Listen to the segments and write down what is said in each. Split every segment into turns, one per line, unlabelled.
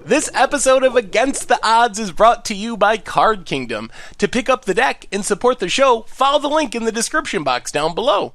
This episode of Against the Odds is brought to you by Card Kingdom. To pick up the deck and support the show, follow the link in the description box down below.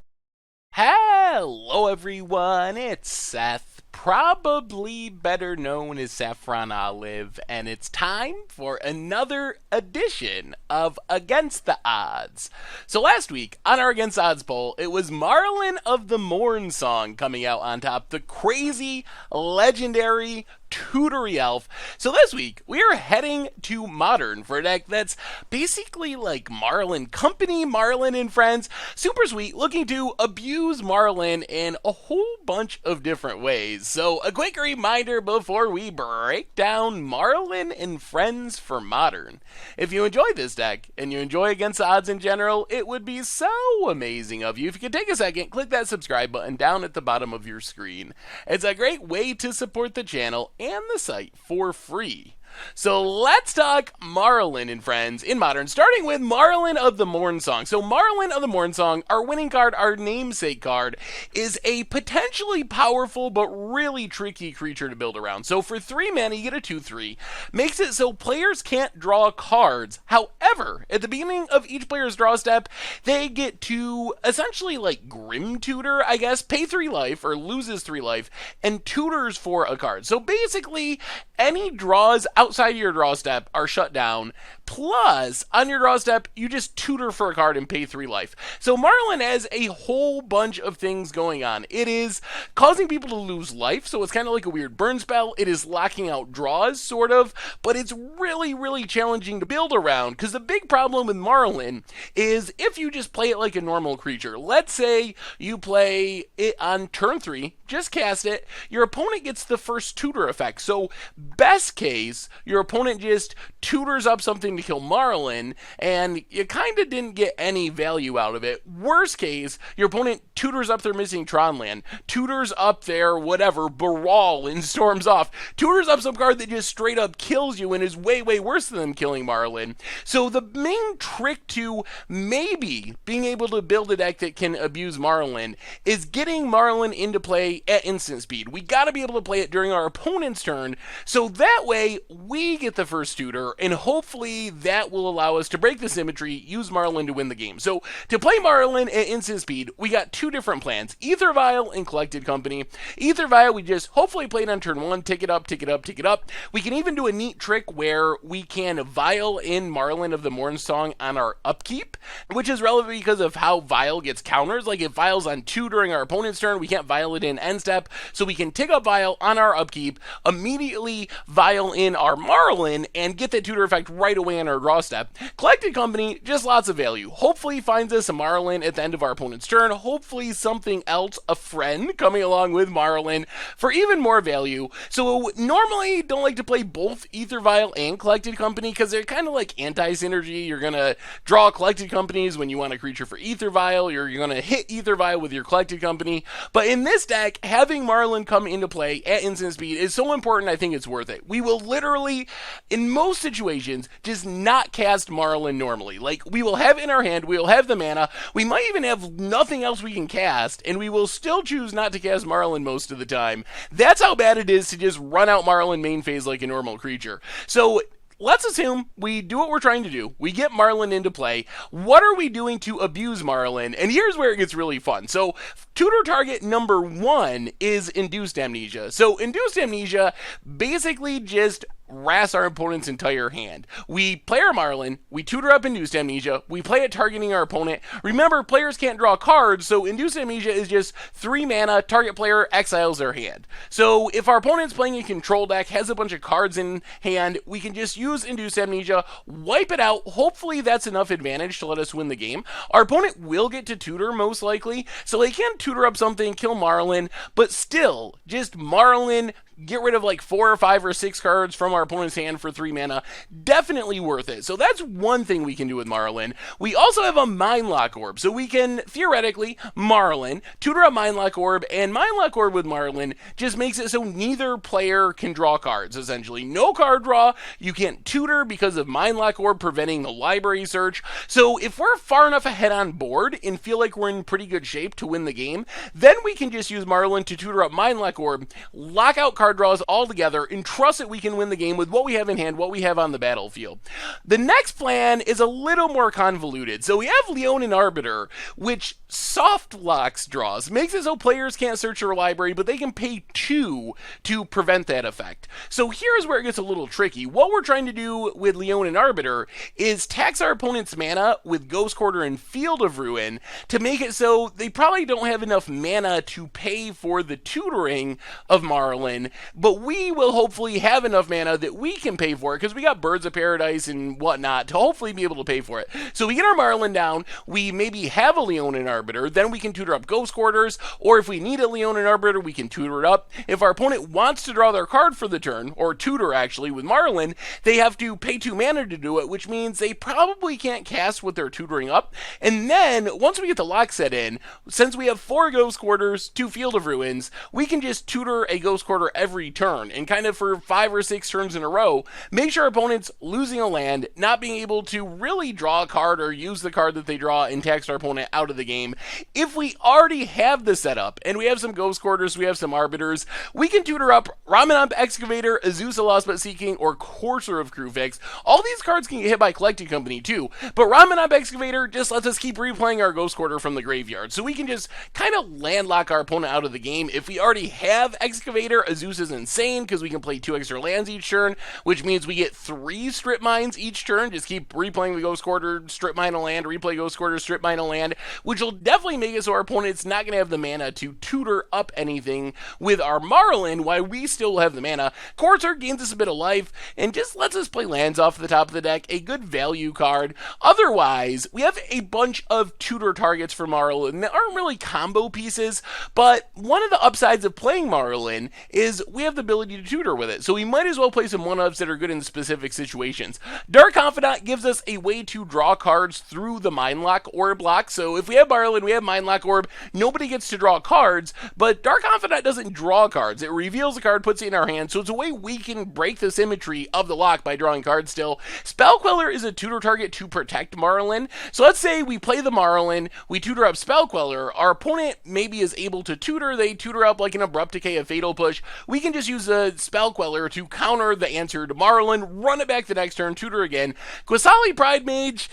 Hello everyone, it's Seth, probably better known as Saffron Olive, and it's time for another edition of Against the Odds. So last week, on our Against the Odds poll, it was Maralen of the Mornsong coming out on top, the crazy, legendary Tutor elf. So this week, we are heading to Modern for a deck that's basically like Maralen Company, Maralen and Friends. Super sweet, looking to abuse Maralen in a whole bunch of different ways. So a quick reminder before we break down Maralen and Friends for Modern. If you enjoy this deck, and you enjoy Against the Odds in general, it would be so amazing of you if you could take a second, click that subscribe button down at the bottom of your screen. It's a great way to support the channel and the site for free. So let's talk Maralen and Friends in Modern, starting with Maralen of the Mornsong. So Maralen of the Mornsong, our winning card, our namesake card, is a potentially powerful but really tricky creature to build around. So for 3 mana, you get a 2/3, makes it so players can't draw cards. However, at the beginning of each player's draw step, they get to essentially like Grim Tutor, I guess, pay 3 life or loses 3 life, and tutors for a card. So basically, any draws outside your draw step are shut down. Plus, on your draw step, you just tutor for a card and pay 3 life. So Maralen has a whole bunch of things going on. It is causing people to lose life, so it's kind of like a weird burn spell. It is locking out draws, sort of, but it's really, really challenging to build around, because the big problem with Maralen is if you just play it like a normal creature. Let's say you play it on turn 3, just cast it, your opponent gets the first tutor effect. So best case, your opponent just tutors up something to kill Maralen, and you kind of didn't get any value out of it. Worst case, your opponent tutors up their missing Tron land, tutors up their whatever, Baral, and storms off, tutors up some card that just straight up kills you and is way, way worse than them killing Maralen. So the main trick to maybe being able to build a deck that can abuse Maralen is getting Maralen into play at instant speed. We got to be able to play it during our opponent's turn, so that way we get the first tutor, and hopefully that will allow us to break the symmetry, use Maralen to win the game. So to play Maralen at instant speed, we got 2 different plans, Ether Vial and Collected Company. Ether Vial, we just hopefully play it on turn 1, tick it up, tick it up, tick it up. We can even do a neat trick where we can Vial in Maralen of the Mornsong on our upkeep, which is relevant because of how Vial gets counters. Like if Vial's on 2 during our opponent's turn, we can't Vial it in end step, so we can tick up Vial on our upkeep, immediately Vial in our Maralen, and get that tutor effect right away on our draw step. Collected Company, just lots of value. Hopefully finds us a Maralen at the end of our opponent's turn, hopefully something else, a friend, coming along with Maralen for even more value. So normally don't like to play both Ether Vial and Collected Company because they're kind of like anti-synergy. You're going to draw Collected Companies when you want a creature for Ether Vial, you're going to hit Ether Vial with your Collected Company. But in this deck, having Maralen come into play at instant speed is so important, I think it's worth it. We will literally, in most situations, just not cast Maralen normally. Like, we will have it in our hand, we will have the mana, we might even have nothing else we can cast, and we will still choose not to cast Maralen most of the time. That's how bad it is to just run out Maralen main phase like a normal creature. So let's assume we do what we're trying to do. We get Maralen into play. What are we doing to abuse Maralen? And here's where it gets really fun. So tutor target number 1 is Induced Amnesia. So Induced Amnesia basically just harass our opponent's entire hand. We play our Maralen, we tutor up Induced Amnesia, we play it targeting our opponent. Remember, players can't draw cards, so Induced Amnesia is just 3 mana, target player exiles their hand. So if our opponent's playing a control deck, has a bunch of cards in hand, we can just use Induced Amnesia, wipe it out. Hopefully that's enough advantage to let us win the game. Our opponent will get to tutor most likely, so they can tutor up something, kill Maralen, but still, just Maralen, get rid of like 4 or 5 or 6 cards from our opponent's hand for 3 mana. Definitely worth it. So that's one thing we can do with Maralen. We also have a Mindlock Orb. So we can, theoretically, Maralen, tutor a Mindlock Orb, and Mindlock Orb with Maralen just makes it so neither player can draw cards, essentially. No card draw. You can't tutor because of Mindlock Orb preventing the library search. So if we're far enough ahead on board and feel like we're in pretty good shape to win the game, then we can just use Maralen to tutor up Mindlock Orb, lock out cards card draws all together and trust that we can win the game with what we have in hand, what we have on the battlefield. The next plan is a little more convoluted. So we have Leonin Arbiter, which soft locks draws, makes it so players can't search your library, but they can pay 2 to prevent that effect. So here's where it gets a little tricky. What we're trying to do with Leonin Arbiter is tax our opponent's mana with Ghost Quarter and Field of Ruin to make it so they probably don't have enough mana to pay for the tutoring of Maralen, but we will hopefully have enough mana that we can pay for it because we got Birds of Paradise and whatnot to hopefully be able to pay for it. So we get our Maralen down, we maybe have a Leonin Arbiter, then we can tutor up Ghost Quarters, or if we need a Leonin Arbiter, we can tutor it up. If our opponent wants to draw their card for the turn, or tutor actually with Maralen, they have to pay 2 mana to do it, which means they probably can't cast what they're tutoring up. And then, once we get the lock set in, since we have 4 Ghost Quarters, 2 Field of Ruins, we can just tutor a Ghost Quarter every turn, and kind of for 5 or 6 turns in a row, make sure our opponent's losing a land, not being able to really draw a card or use the card that they draw and tax our opponent out of the game. If we already have the setup, and we have some Ghost Quarters, we have some Arbiters, we can tutor up Ramanamp Excavator, Azusa Lost But Seeking, or Courser of Kruvix. All these cards can get hit by Collected Company too, but Ramanamp Excavator just lets us keep replaying our Ghost Quarter from the graveyard, so we can just kind of landlock our opponent out of the game. If we already have Excavator, Azusa's insane because we can play 2 extra lands each turn, which means we get 3 Strip Mines each turn. Just keep replaying the Ghost Quarter, strip mine a land, replay Ghost Quarter, strip mine a land, which will definitely make it so our opponent's not going to have the mana to tutor up anything with our Maralen while we still have the mana. Courser gains us a bit of life and just lets us play lands off the top of the deck, a good value card. Otherwise, we have a bunch of tutor targets for Maralen that aren't really combo pieces, but one of the upsides of playing Maralen is we have the ability to tutor with it, so we might as well play some one-ups that are good in specific situations. Dark Confidant gives us a way to draw cards through the Mindlock Orb block, so if we have Maralen, we have Mindlock Orb, nobody gets to draw cards, but Dark Confidant doesn't draw cards. It reveals a card, puts it in our hand, so it's a way we can break the symmetry of the lock by drawing cards still. Spell Queller is a tutor target to protect Maralen, so let's say we play the Maralen, we tutor up Spell Queller, our opponent maybe is able to tutor, they tutor up like an Abrupt Decay, a Fatal Push, we can just use a Spell Queller to counter the answer to Maralen, run it back the next turn, tutor again. Qasali Pride Mage,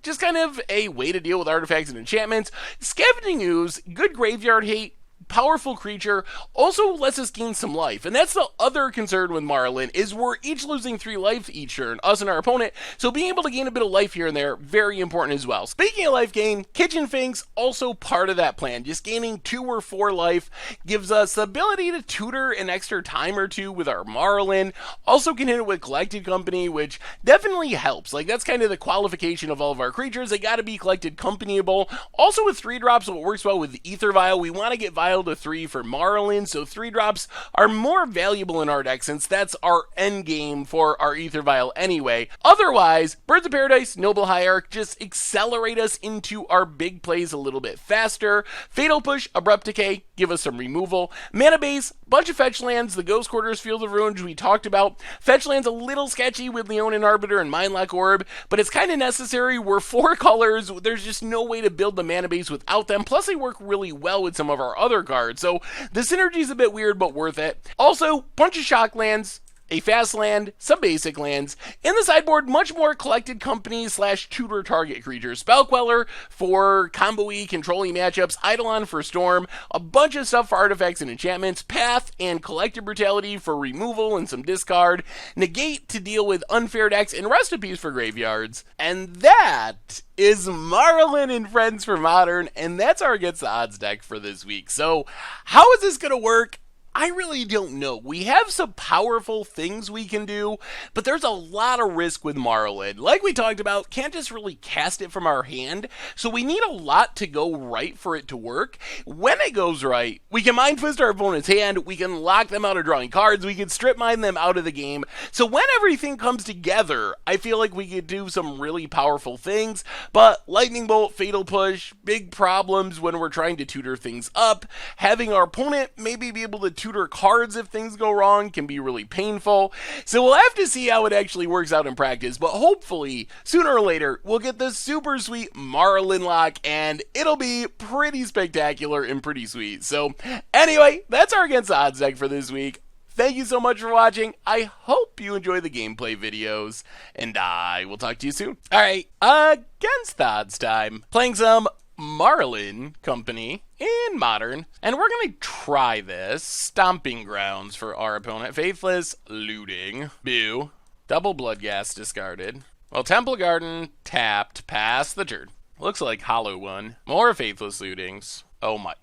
just kind of a way to deal with artifacts and enchantments. Scavenging Ooze, good graveyard hate, powerful creature, also lets us gain some life. And that's the other concern with Maralen, is we're each losing 3 life each turn, us and our opponent, so being able to gain a bit of life here and there, very important as well. Speaking of life gain, Kitchen Finks, also part of that plan. Just gaining 2 or 4 life gives us the ability to tutor an extra time or 2 with our Maralen. Also can hit it with Collected Company, which definitely helps. Like, that's kind of the qualification of all of our creatures. They gotta be Collected Companyable. Also with 3 drops, what works well with Ether Vial, we want to get Vial to 3 for Maralen, so 3 drops are more valuable in our deck since that's our end game for our Ether Vial anyway. Otherwise, Birds of Paradise, Noble Hierarch just accelerate us into our big plays a little bit faster. Fatal Push, Abrupt Decay, give us some removal. Mana Base, bunch of fetch lands, the Ghost Quarters, Field of Ruins we talked about. Fetch lands a little sketchy with Leonin Arbiter and Mindlock Orb, but it's kind of necessary. We're 4 colors, there's just no way to build the mana base without them, plus they work really well with some of our other cards, so the synergy is a bit weird but worth it. Also, bunch of shock lands, a fast land, some basic lands. In the sideboard, much more Collected Company / tutor target creatures. Spell Queller for combo-y, controlling matchups, Eidolon for Storm, a bunch of stuff for artifacts and enchantments, Path and Collective Brutality for removal and some discard, Negate to deal with unfair decks, and Rest of Peace for graveyards. And that is Maralen and Friends for Modern, and that's our Against the Odds deck for this week. So, how is this going to work? I really don't know. We have some powerful things we can do, but there's a lot of risk with Maralen. Like we talked about, can't just really cast it from our hand, so we need a lot to go right for it to work. When it goes right, we can Mind Twist our opponent's hand, we can lock them out of drawing cards, we can strip mine them out of the game. So when everything comes together, I feel like we could do some really powerful things, but Lightning Bolt, Fatal Push, big problems when we're trying to tutor things up. Having our opponent maybe be able to tutor cards if things go wrong can be really painful. So we'll have to see how it actually works out in practice, but hopefully sooner or later we'll get this super sweet Maralen lock and it'll be pretty spectacular and pretty sweet. So anyway, that's our Against the Odds deck for this week. thank you so much for watching. I hope you enjoy the gameplay videos, and I will talk to you soon. All right, against the odds time. Playing some Maralen Company in Modern, and we're going to try this. Stomping Grounds for our opponent. Faithless Looting. Boo. Double Bloodghast discarded. Well, Temple Garden tapped. Pass the turn. Looks like Hollow One. More Faithless Lootings. Oh my.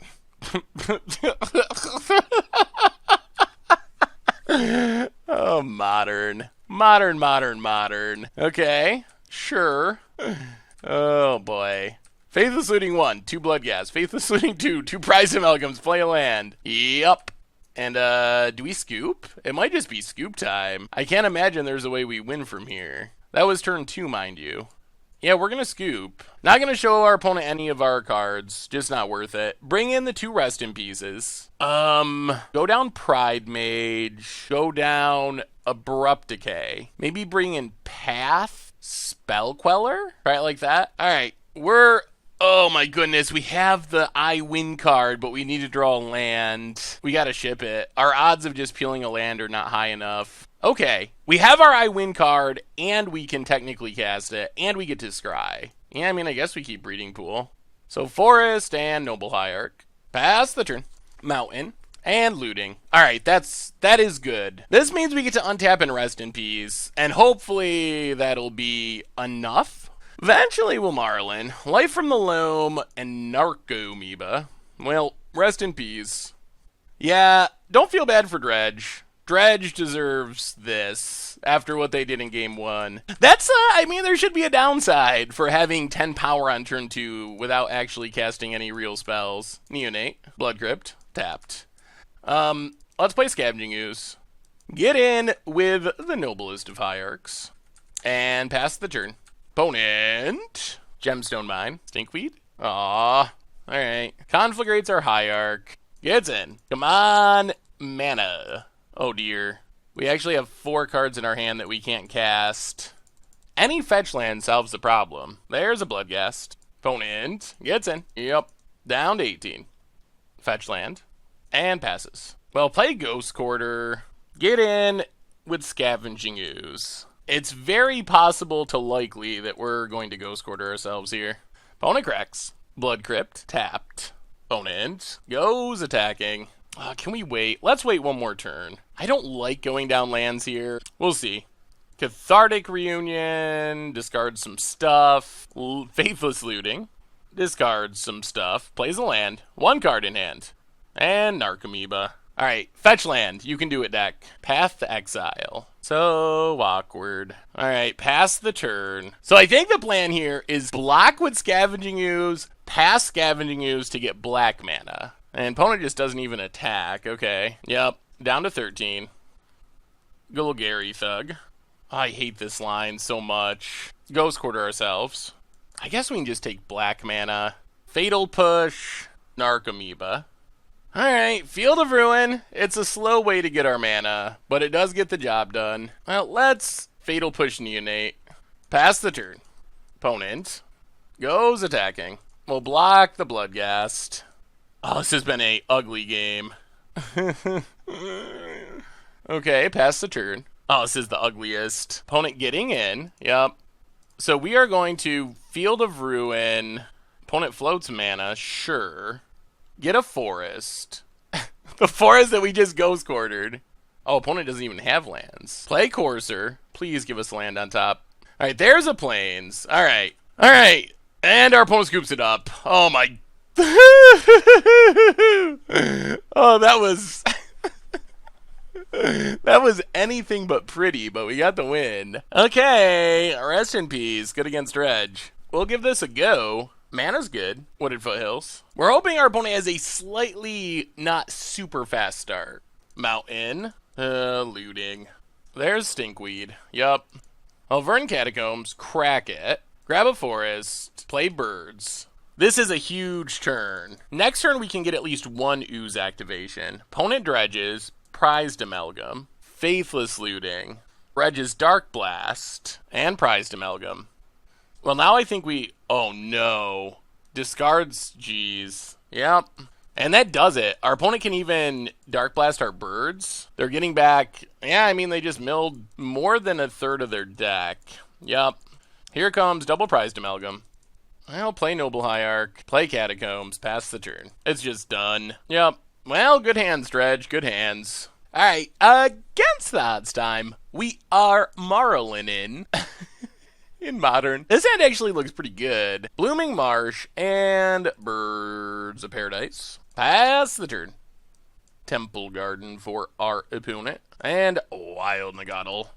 Oh, Modern. Modern. Okay, sure. Oh boy. Faithless Looting 1, 2 Bloodghast. Faithless Looting 2, 2 Prize Amalgams, play a land. Yup. And, do we scoop? It might just be scoop time. I can't imagine there's a way we win from here. That was turn 2, mind you. Yeah, we're gonna scoop. Not gonna show our opponent any of our cards. Just not worth it. Bring in the 2 Rest in Pieces. Go down Pride Mage. Go down Abrupt Decay. Maybe bring in Path Spell Queller? Right, like that? Alright, oh my goodness, we have the I win card, but we need to draw a land. We gotta ship it. Our odds of just peeling a land are not high enough. Okay, we have our I win card, and we can technically cast it, and we get to scry. Yeah, I mean, I guess we keep Breeding Pool. So Forest and Noble Hierarch. Pass the turn. Mountain. And Looting. Alright, that is good. This means we get to untap and Rest in Peace, and hopefully that'll be enough. Eventually we'll Maralen, Life from the Loam, and Narcomoeba. Well, Rest in Peace. Yeah, don't feel bad for Dredge. Dredge deserves this after what they did in game 1. I mean, there should be a downside for having 10 power on turn 2 without actually casting any real spells. Neonate, Blood Crypt, tapped. Let's play Scavenging Ooze. Get in with the Noblest of Hierarchs. And pass the turn. Opponent. Gemstone Mine. Stinkweed. Aww. Alright. Conflagrates our Hierarch. Gets in. Come on. Mana. Oh dear. We actually have 4 cards in our hand that we can't cast. Any fetch land solves the problem. There's a Bloodghast. Opponent. Gets in. Yep. Down to 18. Fetch land. And passes. Well, play Ghost Quarter. Get in with Scavenging Ooze. It's very possible to likely that we're going to Ghost Quarter ourselves here. Opponent cracks. Blood Crypt. Tapped. Opponent goes attacking. Can we wait? Let's wait one more turn. I don't like going down lands here. We'll see. Cathartic Reunion. Discards some stuff. Faithless Looting. Discards some stuff. Plays a land. 1 card in hand. And Narcomoeba. Alright, fetch land. You can do it, deck. Path to Exile. So awkward. Alright, pass the turn. So I think the plan here is block with Scavenging Ooze, pass Scavenging Ooze to get black mana. And opponent just doesn't even attack. Okay. Yep. Down to 13. Golgari Thug. I hate this line so much. Ghost Quarter ourselves. I guess we can just take black mana. Fatal Push. Narcomoeba. Alright, Field of Ruin. It's a slow way to get our mana, but it does get the job done. Well, let's Fatal Push Neonate. Pass the turn. Opponent goes attacking. We'll block the Bloodghast. Oh, this has been a ugly game. Okay, pass the turn. Oh, this is the ugliest. Opponent getting in. Yep. So we are going to Field of Ruin. Opponent floats mana. Sure. Get a forest. The forest that we just Ghost Quartered. Oh, opponent doesn't even have lands. Play Courser. Please give us land on top. Alright, there's a Plains. Alright. Alright. And our opponent scoops it up. Oh my. Oh, that was. That was anything but pretty, but we got the win. Okay. Rest in Peace. Good against Dredge. We'll give this a go. Mana's good. Wooded Foothills. We're hoping our opponent has a slightly not super fast start. Mountain. Looting. There's Stinkweed. Yup. Alvern Catacombs. Crack it. Grab a forest. Play birds. This is a huge turn. Next turn we can get at least 1 ooze activation. Opponent dredges. Prized Amalgam. Faithless Looting. Dredges Dark Blast. And Prized Amalgam. Well, now I think we... Oh, no. Discards G's. Yep. And that does it. Our opponent can even Dark Blast our birds. They're getting back, yeah, I mean, they just milled more than a third of their deck. Yup. Here comes Double Prized Amalgam. Well, play Noble Hierarch, play Catacombs, pass the turn. It's just done. Yup. Well, good hands, Dredge, good hands. Alright, against the odds time, we are Maralen in Modern. This hand actually looks pretty good. Blooming Marsh and Birds of Paradise. Pass the turn. Temple Garden for our opponent. And Wild Nagadal.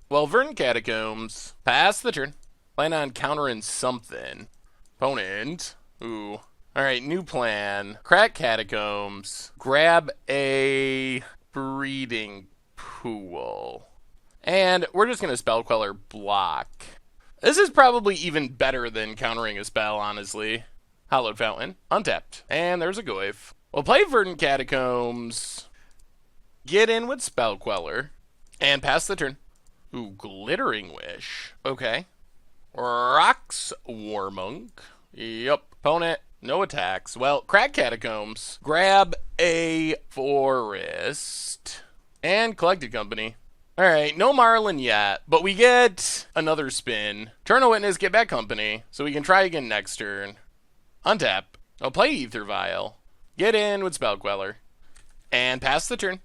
Well, Verdant Catacombs. Pass the turn. Plan on countering something. Opponent. Ooh. Alright, new plan. Crack Catacombs. Grab a Breeding Pool. And we're just going to Spell Queller block. This is probably even better than countering a spell, honestly. Hallowed Fountain. Untapped. And there's a Goyf. We'll play Verdant Catacombs. Get in with Spell Queller. And pass the turn. Ooh, Glittering Wish. Okay. Rocks Warmonk. Yup. Opponent. No attacks. Well, Crack Catacombs. Grab a Forest. And Collected Company. Alright, no Maralen yet, but we get another spin. Turn a Witness, get back Company, so we can try again next turn. Untap. I'll play Ether Vial. Get in with Spell Queller. And pass the turn.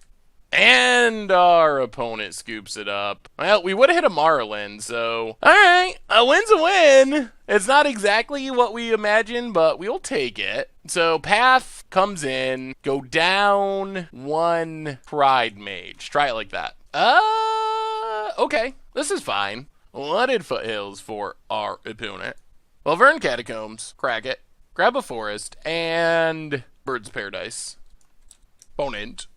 And our opponent scoops it up. Well, we would have hit a Maralen, so... Alright, a win's a win! It's not exactly what we imagined, but we'll take it. So, Path comes in, go down one Pride Mage. Try it like that. Okay. This is fine. Flooded Foothills for our opponent. Well, Verdant Catacombs. Crack it. Grab a Forest. And Birds of Paradise. Opponent.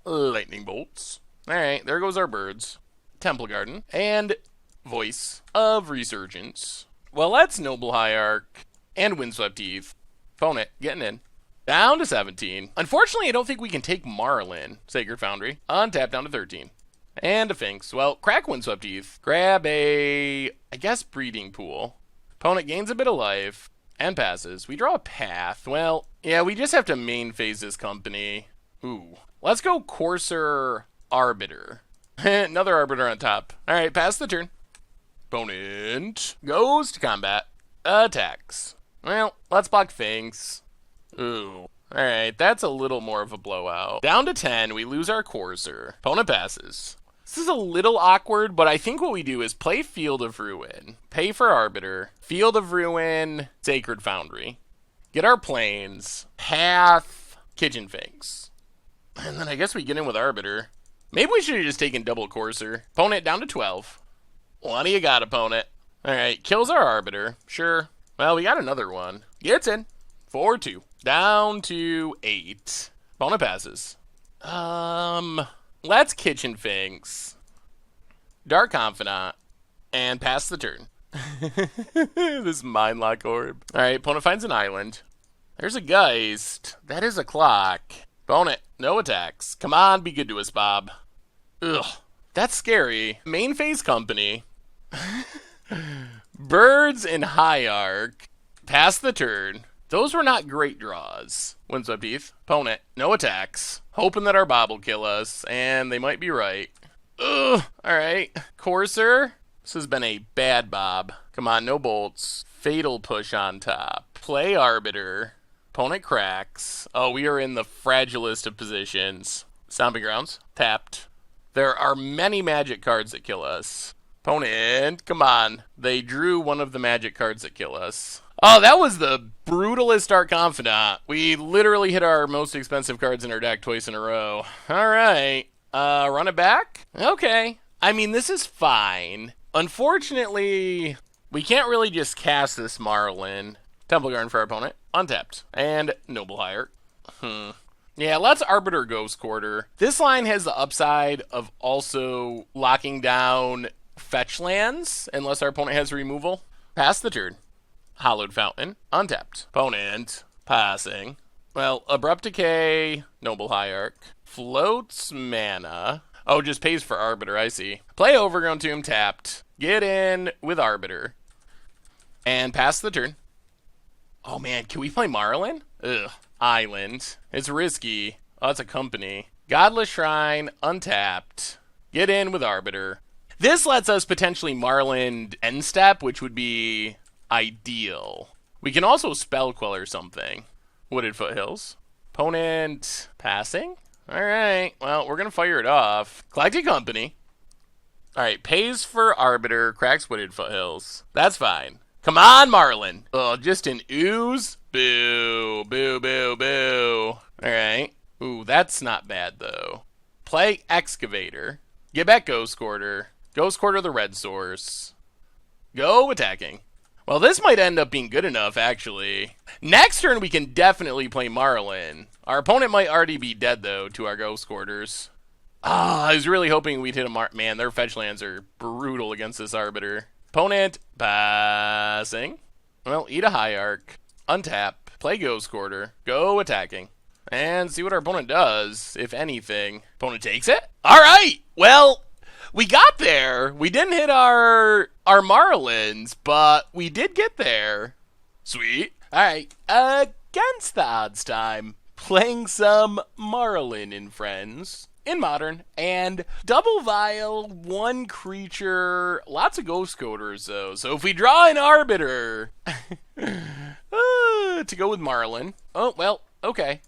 Lightning Bolts. Alright, there goes our birds. Temple Garden. And Voice of Resurgence. Well, that's Noble Hierarch. And Windswept Eve. Opponent. Getting in. Down to 17. Unfortunately, I don't think we can take Maralen. Sacred Foundry. Untap down to 13. And a Finks. Well, crack Windswept Eve. Grab a, I guess, Breeding Pool. Opponent gains a bit of life. And passes. We draw a Path. Well, yeah, we just have to main phase this company. Ooh. Let's go Courser Arbiter. Another Arbiter on top. Alright, pass the turn. Opponent goes to combat. Attacks. Well, let's block Finks. Ooh. Alright, that's a little more of a blowout. Down to 10, we lose our Courser. Opponent passes. This is a little awkward, but I think what we do is play Field of Ruin, pay for Arbiter, Field of Ruin, Sacred Foundry, get our planes, Path, Kitchen Finks. And then I guess we get in with Arbiter. Maybe we should have just taken double Courser. Opponent down to 12. What do you got, opponent? Alright, kills our Arbiter. Sure. Well, we got another one. Gets in. 4-2. Down to 8. Opponent passes. Let's Kitchen Finks. Dark Confidant. And pass the turn. This Mindlock Orb. Alright, opponent finds an island. There's a Geist. That is a clock. Opponent, no attacks. Come on, be good to us, Bob. Ugh, that's scary. Main phase company. Birds and Hierarch. Pass the turn. Those were not great draws. Windswept Eve. Opponent, no attacks. Hoping that our Bob will kill us, and they might be right. Ugh, alright. Courser. This has been a bad Bob. Come on, no bolts. Fatal push on top. Play Arbiter. Opponent cracks. Oh, we are in the fragilest of positions. Stomping Grounds. Tapped. There are many magic cards that kill us. Opponent, come on. They drew one of the magic cards that kill us. Oh, that was the brutalest Dark Confidant. We literally hit our most expensive cards in our deck twice in a row. Alright. Run it back? Okay. I mean, this is fine. Unfortunately, we can't really just cast this Maralen. Temple Garden for our opponent. Untapped. And Noble Hierarch. Yeah, let's Arbiter Ghost Quarter. This line has the upside of also locking down fetch lands, unless our opponent has removal. Pass the turn. Hallowed Fountain. Untapped. Opponent. Passing. Well, Abrupt Decay. Noble Hierarch. Floats mana. Oh, just pays for Arbiter, I see. Play Overgrown Tomb tapped. Get in with Arbiter. And pass the turn. Oh man, can we play Maralen? Ugh. Island. It's risky. Oh, it's a company. Godless Shrine, untapped. Get in with Arbiter. This lets us potentially Marlen end step, which would be ideal. We can also Spell Queller something. Wooded Foothills. Opponent passing? Alright, well, we're going to fire it off. Collected Company. Alright, pays for Arbiter, cracks Wooded Foothills. That's fine. Come on, Marlen. Oh, just an ooze? Boo, boo, boo, boo. Alright. Ooh, that's not bad, though. Play Excavator. Get back Ghost Quarter. Ghost Quarter the red source. Go attacking. Well, this might end up being good enough, actually. Next turn, we can definitely play Maralen. Our opponent might already be dead, though, to our Ghost Quarters. Ah, I was really hoping we'd hit a Man, their fetch lands are brutal against this Arbiter. Opponent, passing. Well, eat a High Arc. Untap. Play Ghost Quarter. Go attacking. And see what our opponent does, if anything. Opponent takes it? Alright! Well, we got there. We didn't hit our Marlins, but we did get there. Sweet. Alright, against the odds time. Playing some Maralen and Friends. In Modern, and double Vial, one creature, lots of Ghost Coders though, so if we draw an Arbiter, to go with Maralen, oh, well, okay,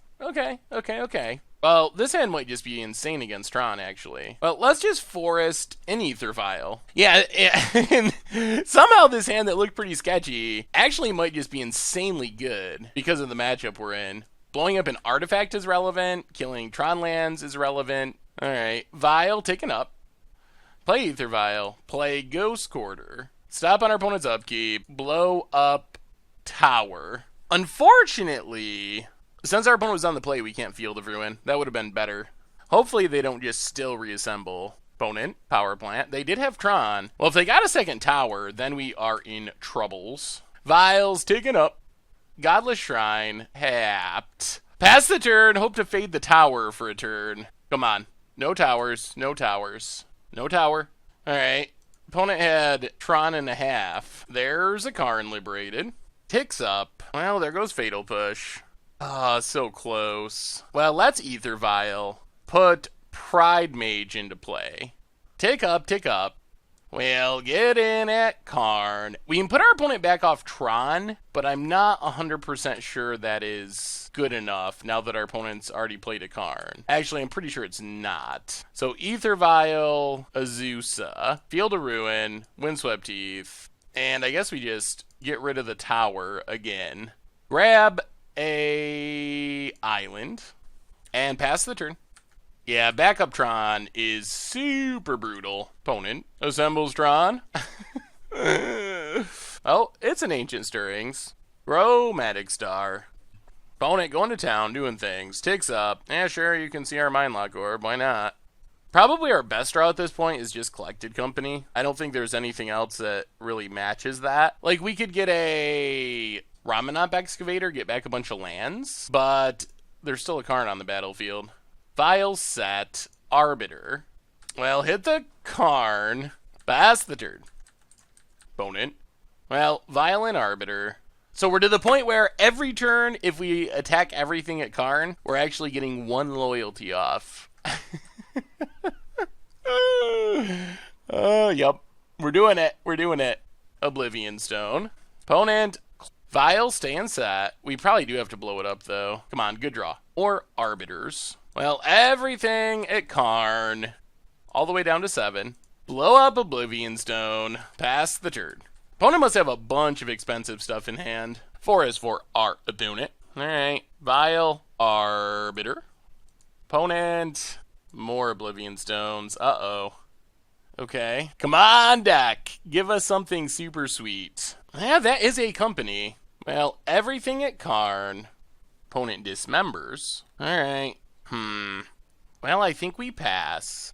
well, this hand might just be insane against Tron, actually. Well, let's just Forest an Ether Vial. Yeah, somehow this hand that looked pretty sketchy actually might just be insanely good because of the matchup we're in. Blowing up an artifact is relevant. Killing Tron lands is relevant. Alright. Vial taken up. Play Ether Vial. Play Ghost Quarter. Stop on our opponent's upkeep. Blow up Tower. Unfortunately, since our opponent was on the play, we can't Field of Ruin. That would have been better. Hopefully they don't just still reassemble. Opponent, Power Plant. They did have Tron. Well, if they got a second tower, then we are in troubles. Vials taken up. Godless Shrine, happed. Pass the turn, hope to fade the tower for a turn. Come on. No towers, no towers. No tower. Alright. Opponent had Tron and a half. There's a Karn liberated. Ticks up. Well, there goes Fatal Push. Ah, so close. Well, let's Ether Vial. Put Pride Mage into play. Tick up, tick up. Well, get in at Karn. We can put our opponent back off Tron, but I'm not 100% sure that is good enough now that our opponent's already played a Karn. Actually, I'm pretty sure it's not. So, Ether Vial, Azusa, Field of Ruin, Windswept Teeth, and I guess we just get rid of the tower again. Grab a island, and pass the turn. Yeah, backup Tron is super brutal. Opponent assembles Tron. Oh, it's an Ancient Stirrings. Chromatic Star. Opponent going to town, doing things. Ticks up. Yeah, sure, you can see our Mindlock Orb. Why not? Probably our best draw at this point is just Collected Company. I don't think there's anything else that really matches that. Like, we could get a Ramanop Excavator, get back a bunch of lands, but there's still a Karn on the battlefield. Vial set, Arbiter. Well, hit the Karn. Pass the turn. Opponent. Well, Vial and Arbiter. So we're to the point where every turn, if we attack everything at Karn, we're actually getting one loyalty off. Yep. We're doing it. We're doing it. Oblivion Stone. Opponent. Vial, stay and set. We probably do have to blow it up, though. Come on, good draw. Or Arbiters. Well, everything at Karn. All the way down to 7. Blow up Oblivion Stone. Pass the turn. Opponent must have a bunch of expensive stuff in hand. 4 is for our opponent. Alright. Vial. Arbiter. Opponent. More Oblivion Stones. Uh-oh. Okay. Come on, deck. Give us something super sweet. Yeah, that is a company. Well, everything at Karn. Opponent dismembers. Alright. Well, I think we pass.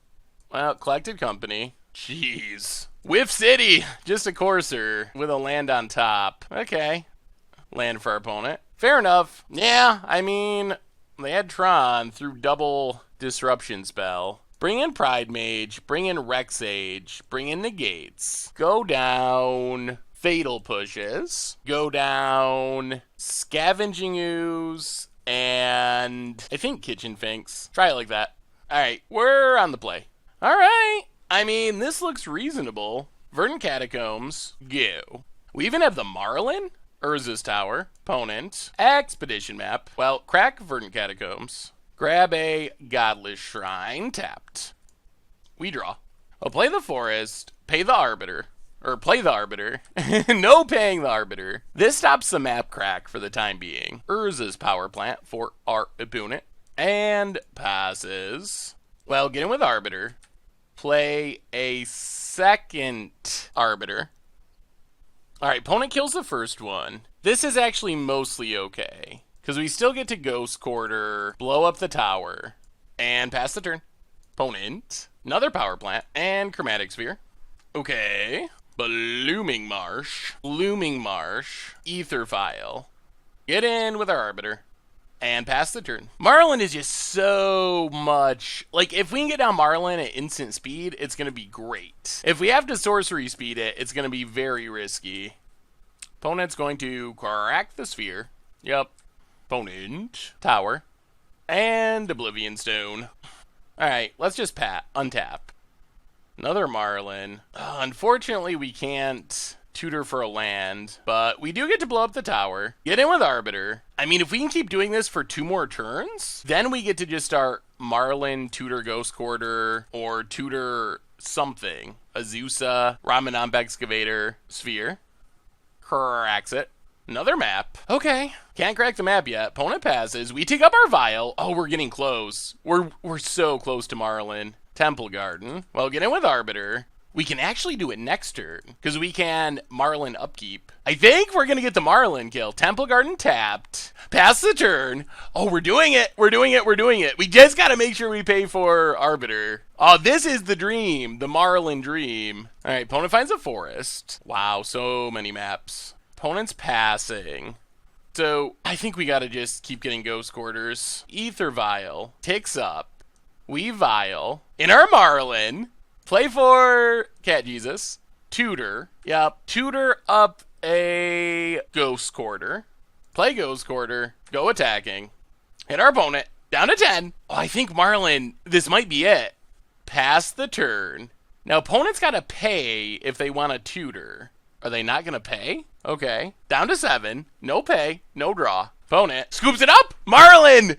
Well, Collected Company. Jeez. Whiff City! Just a Courser with a land on top. Okay. Land for our opponent. Fair enough. Yeah, I mean, they had Tron through double Disruption spell. Bring in Pride Mage, bring in Rex Age, bring in Negates. Go down Fatal Pushes. Go down Scavenging Ooze and I think Kitchen Finks. Try it like that. Alright, we're on the play. Alright. I mean, this looks reasonable. Verdant Catacombs. Go. We even have the Maralen. Urza's Tower. Opponent. Expedition Map. Well, crack Verdant Catacombs. Grab a Godless Shrine. Tapped. We draw. I'll play the Forest. Pay the Arbiter. Or play the Arbiter. No paying the Arbiter. This stops the map crack for the time being. Urza's Power Plant for our opponent. And passes. Well, get in with Arbiter. Play a second Arbiter. Alright, opponent kills the first one. This is actually mostly okay. Because we still get to Ghost Quarter, blow up the tower, and pass the turn. Opponent. Another Power Plant, and Chromatic Sphere. Okay. Blooming Marsh. Blooming Marsh. Ether Vial. Get in with our Arbiter. And pass the turn. Maralen is just so much... Like, if we can get down Maralen at instant speed, it's going to be great. If we have to sorcery speed it, it's going to be very risky. Opponent's going to crack the Sphere. Yep. Opponent. Tower. And Oblivion Stone. Alright, let's just untap. Another Maralen. Unfortunately, we can't tutor for a land, but we do get to blow up the tower. Get in with Arbiter. I mean, if we can keep doing this for 2 more turns, then we get to just start Maralen, tutor Ghost Quarter, or tutor something. Azusa, Ramanamp Excavator, Sphere. Cracks it. Another map. Okay. Can't crack the map yet. Opponent passes. We take up our Vial. Oh, we're getting close. We're so close to Maralen. Temple Garden. Well, get in with Arbiter. We can actually do it next turn, because we can Maralen upkeep. I think we're going to get the Maralen kill. Temple Garden tapped. Pass the turn. Oh, we're doing it. We're doing it. We're doing it. We just got to make sure we pay for Arbiter. Oh, this is the dream. The Maralen dream. All right, opponent finds a forest. Wow, so many maps. Opponent's passing. So I think we got to just keep getting Ghost Quarters. Ether Vial ticks up. We Vial. In our Maralen. Play for Cat Jesus. Tutor. Yep. Tutor up a Ghost Quarter. Play Ghost Quarter. Go attacking. Hit our opponent. Down to 10. Oh, I think Maralen, this might be it. Pass the turn. Now, opponent's got to pay if they want to tutor. Are they not going to pay? Okay. Down to 7. No pay. No draw. Opponent scoops it up. Maralen!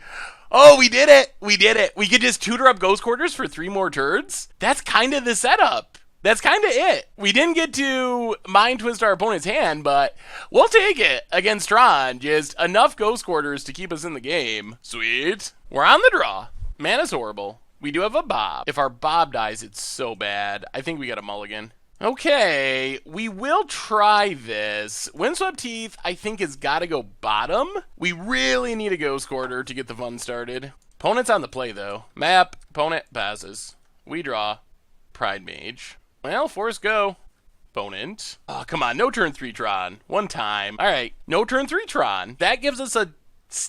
Oh, we did it. We did it. We could just tutor up Ghost Quarters for 3 more turns. That's kind of the setup. That's kind of it. We didn't get to Mind Twist our opponent's hand, but we'll take it against Tron. Just enough Ghost Quarters to keep us in the game. Sweet. We're on the draw. Mana's horrible. We do have a Bob. If our Bob dies, it's so bad. I think we got a mulligan. Okay, we will try this. Windswept Teeth, I think, has got to go bottom. We really need a Ghost Quarter to get the fun started. Opponent's on the play, though. Map, opponent passes. We draw. Pride Mage. Well, force go. Opponent. Oh, come on, no turn 3 Tron. One time. All right, no turn 3 Tron. That gives us a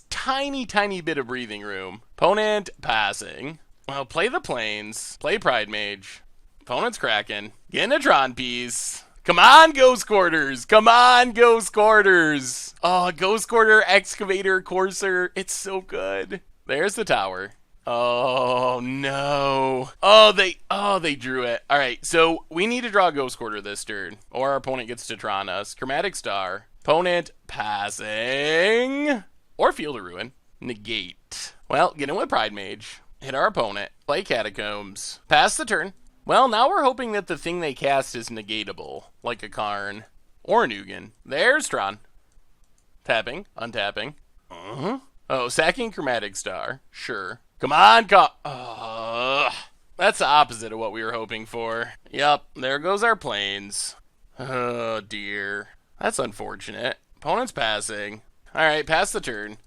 tiny, tiny bit of breathing room. Opponent passing. Well, play the Plains. Play Pride Mage. Opponent's cracking. Getting a Tron piece. Come on, Ghost Quarters. Come on, Ghost Quarters. Oh, Ghost Quarter, Excavator, Courser. It's so good. There's the tower. Oh, no. Oh, they drew it. All right, so we need to draw a Ghost Quarter this turn, or our opponent gets to Tron us. Chromatic Star. Opponent passing. Or Field of Ruin. Negate. Well, get in with Pride Mage. Hit our opponent. Play Catacombs. Pass the turn. Well, now we're hoping that the thing they cast is negatable, like a Karn or a Nugan. There's Tron. Tapping, untapping. Oh, sacking Chromatic Star. Sure. Come on, that's the opposite of what we were hoping for. Yup, there goes our Plains. Oh, dear. That's unfortunate. Opponent's passing. Alright, pass the turn.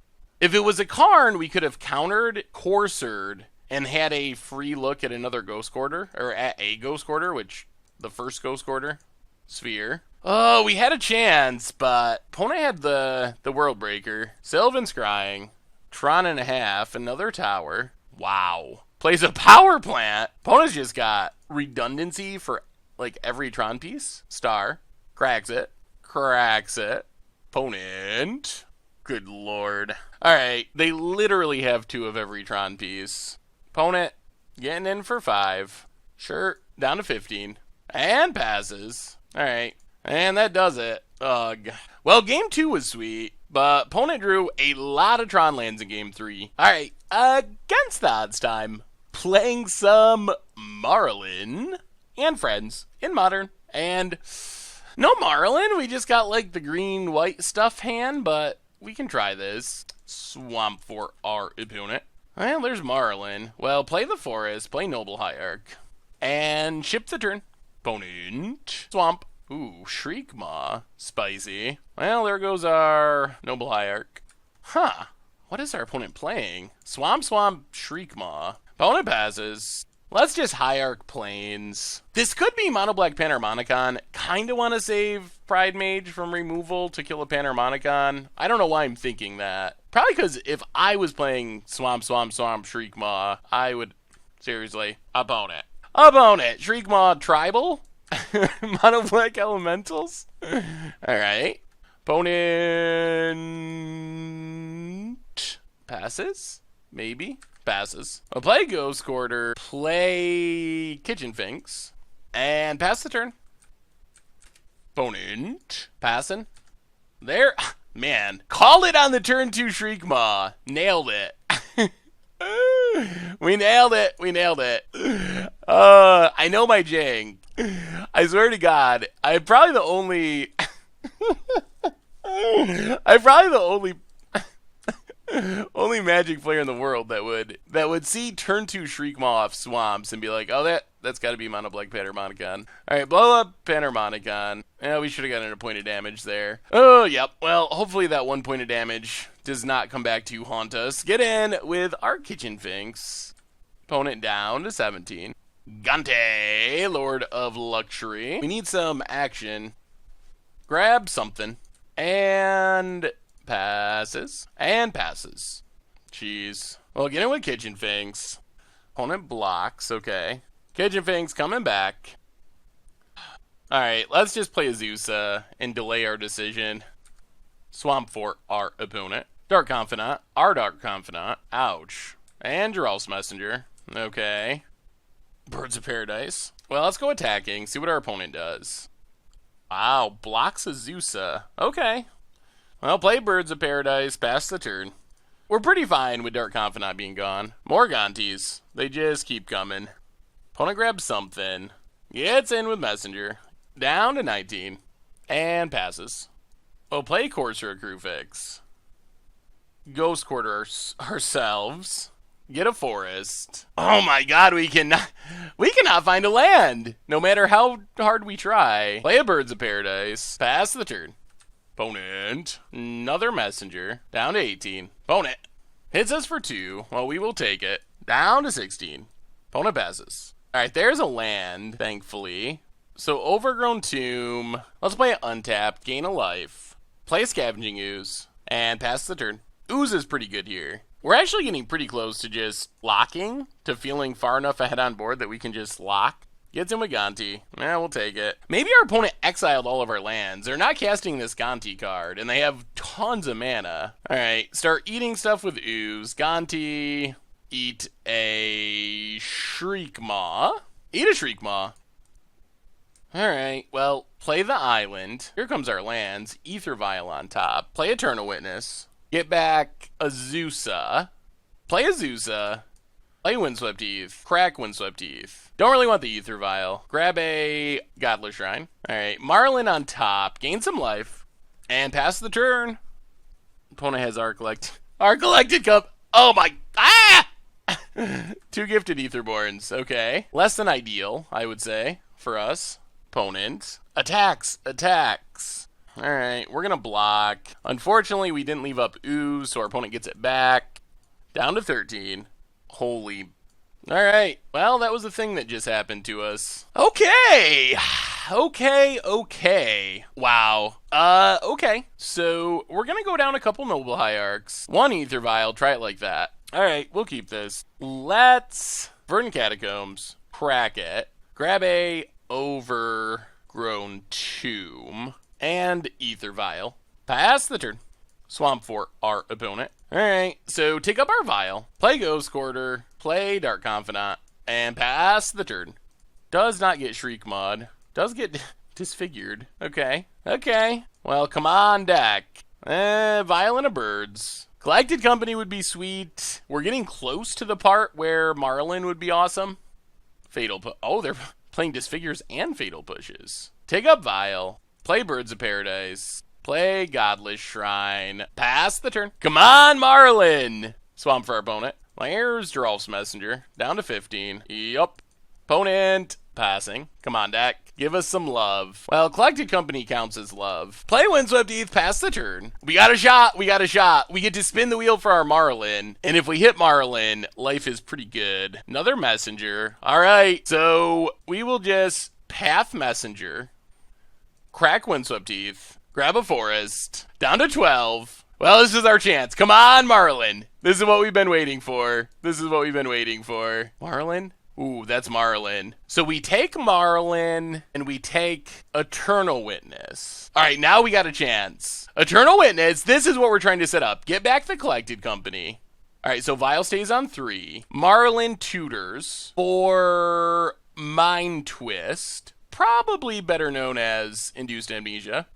If it was a Karn, we could have countered, Coursered, and had a free look at another Ghost Quarter, or at a Ghost Quarter, which, the first Ghost Quarter, Sphere. Oh, we had a chance, but opponent had the World Breaker. Sylvan's Scrying, Tron and a half, another tower. Wow. Plays a power plant. Opponent's just got redundancy for, like, every Tron piece. Star. Cracks it. Cracks it. Opponent. Good lord. Alright, they literally have 2 of every Tron piece. Opponent getting in for 5. Sure, down to 15. And passes. Alright, and that does it. Ugh. Well, game 2 was sweet, but opponent drew a lot of Tron lands in game 3. Alright, against the odds time, playing some Maralen and friends in Modern. And no Maralen, we just got like the green-white stuff hand, but we can try this. Swamp for our opponent. Well, there's Maralen. Well, play the forest, play Noble Hierarch, and ship the turn. Opponent. Swamp. Ooh, Shriekmaw. Spicy. Well, there goes our Noble Hierarch. Huh. What is our opponent playing? Swamp, Shriekmaw. Opponent passes. Let's just Hierarch Plains. This could be Mono Black Panharmonicon. Kinda want to save Pride Mage from removal to kill a Panharmonicon. I don't know why I'm thinking that. Probably because if I was playing Swamp, Shriekmaw, I would... Seriously. Opponent. Shriekmaw Tribal? Mono Black Elementals? Alright. Opponent... Passes? Maybe? Passes. I'll play Ghost Quarter, play Kitchen Finks, and pass the turn. Opponent. Passing. There. Man. Call it on the turn 2 Shriekmaw. Nailed it. We nailed it. I know my Jang. I swear to God, I'm probably the only... only Magic player in the world that would see turn 2 Shriekmaw off Swamps and be like, oh, that's got to be Mono Black Panharmonicon. Alright, blow up Panharmonicon. Yeah, we should have gotten a point of damage there. Oh, yep. Well, hopefully that 1 point of damage does not come back to haunt us. Get in with our Kitchen Finks. Opponent down to 17. Gante, Lord of Luxury. We need some action. Grab something. And... passes. And passes. Jeez. Well, get in with Kitchen Finks. Opponent blocks. Okay. Kitchen Finks coming back. Alright, let's just play Azusa and delay our decision. Swamp for our opponent. Dark Confidant. Our Dark Confidant. Ouch. And Geralf's Messenger. Okay. Birds of Paradise. Well, let's go attacking. See what our opponent does. Wow. Blocks Azusa. Okay. Well, play Birds of Paradise, pass the turn. We're pretty fine with Dark Confidant being gone. More Gantes. They just keep coming. Opponent grabs something. Gets in with Messenger. Down to 19. And passes. We'll play Courser of Crufix. Ghost Quarter ourselves. Get a forest. Oh my god, we cannot find a land, no matter how hard we try. Play a Birds of Paradise. Pass the turn. Opponent. Another Messenger. Down to 18. Opponent. Hits us for 2. Well, we will take it. Down to 16. Opponent passes. Alright, there's a land, thankfully. So, Overgrown Tomb. Let's play it untapped. Gain a life. Play a Scavenging Ooze. And pass the turn. Ooze is pretty good here. We're actually getting pretty close to just locking, to feeling far enough ahead on board that we can just lock. Gets in with Ganti. Yeah, we'll take it. Maybe our opponent exiled all of our lands. They're not casting this Ganti card, and they have tons of mana. Alright, start eating stuff with Ooze. Ganti. Eat a Shriekmaw. Eat a Shriekmaw. Alright, well, play the island. Here comes our lands. Ether Vial on top. Play Eternal Witness. Get back Azusa. Play Azusa. Play Windswept Heath. Crack Windswept Heath. Don't really want the Ether Vial. Grab a Godless Shrine. Alright, Maralen on top. Gain some life. And pass the turn. Opponent has our Collected Cup. Oh my... Ah! 2 gifted Etherborns. Okay. Less than ideal, I would say, for us. Opponent. Attacks. Alright, we're gonna block. Unfortunately, we didn't leave up Ooze, so our opponent gets it back. Down to 13. Holy... Alright, well, that was the thing that just happened to us. Okay! Wow. Okay. So, we're gonna go down a couple Noble Hierarchs. 1 Ether Vial, try it like that. Alright, we'll keep this. Let's... Verdant Catacombs. Crack it. Grab a Overgrown Tomb. and Ether Vial. Pass the turn. Swamp for our opponent. Alright, so take up our Vial, play Ghost Quarter, play Dark Confidant, and pass the turn. Does not get Shriek Mod. Does get disfigured. Okay. Well, come on, deck. Vial and a Birds. Collected Company would be sweet. We're getting close to the part where Maralen would be awesome. Fatal oh, they're playing Disfigures and Fatal Pushes. Take up Vial. Play Birds of Paradise. Play Godless Shrine. Pass the turn. Come on, Maralen! Swamp for our opponent. There's Geralf's Messenger. Down to 15. Yup. Opponent. Passing. Come on, deck. Give us some love. Well, Collected Company counts as love. Play Windswept Heath. Pass the turn. We got a shot. We get to spin the wheel for our Maralen. And if we hit Maralen, life is pretty good. Another Messenger. All right. So we will just Path Messenger. Crack Windswept Heath. Grab a Forest. Down to 12. Well, this is our chance. Come on, Maralen. This is what we've been waiting for. Maralen? Ooh, that's Maralen. So we take Maralen and we take Eternal Witness. All right, now we got a chance. Eternal Witness, this is what we're trying to set up. Get back the Collected Company. All right, so Vial stays on 3. Maralen tutors for Mind Twist, probably better known as Induced Amnesia.